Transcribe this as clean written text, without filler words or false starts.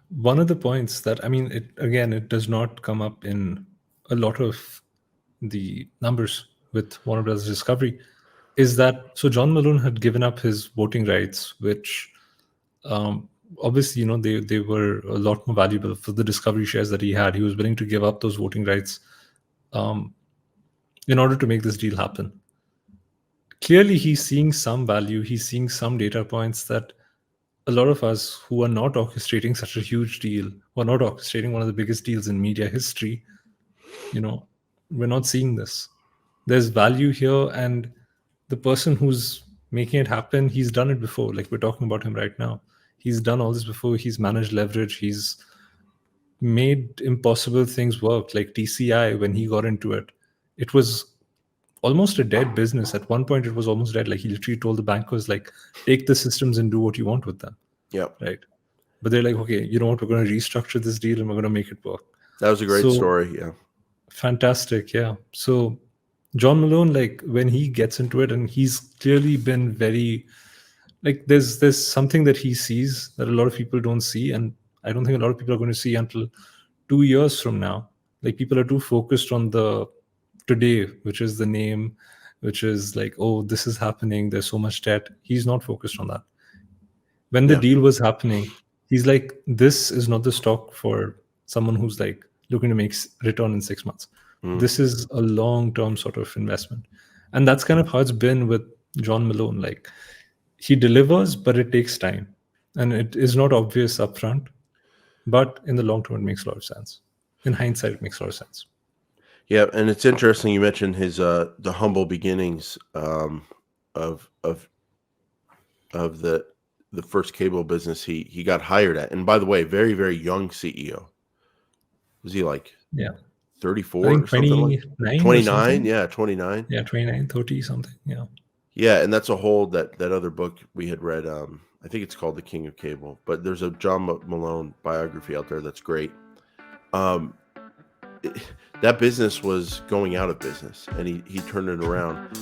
One of the points that, I mean, it does not come up in a lot of the numbers with Warner Brothers Discovery, is that so John Malone had given up his voting rights, which um, obviously, they were a lot more valuable for the Discovery shares that he had. He was willing to give up those voting rights um, in order to make this deal happen. Clearly, he's seeing some value. He's seeing some data points that a lot of us who are not orchestrating such a huge deal, who are not orchestrating one of the biggest deals in media history, you know, we're not seeing this. There's value here, and the person who's making it happen, he's done it before. Like, we're talking about him right now. He's done all this before. He's managed leverage. He's made impossible things work, like TCI. When he got into it, it was almost a dead business. At one point, it was almost dead. Like, he literally told the bankers, like, take the systems and do what you want with them. Yep. Right. But they're like, okay, you know what, we're going to restructure this deal and we're going to make it work. That was a great So story. Yeah. fantastic. Yeah. So John Malone, like, when he gets into it, and he's clearly been very, like, there's something that he sees that a lot of people don't see, and I don't think a lot of people are going to see until 2 years from now. Like, people are too focused on the today, which is the name, which is like, oh, this is happening, there's so much debt. He's not focused on that. When the Yeah. deal was happening, he's like, this is not the stock for someone who's like looking to make return in 6 months. Mm. This is a long term sort of investment. And that's kind of how it's been with John Malone. Like, he delivers, but it takes time. And it is not obvious upfront, but in the long term, it makes a lot of sense. In hindsight, it makes a lot of sense. Yeah, and it's interesting you mentioned his the humble beginnings of the first cable business he got hired at. And by the way, very very young CEO. Was he like Yeah. I 34 think or something like 29 or 29? something. Yeah, 29. Yeah, 29, 30, something. Yeah. Yeah, and that's a whole that other book we had read. I think it's called The King of Cable. But there's a John Malone biography out there that's great. That business was going out of business, and he turned it around.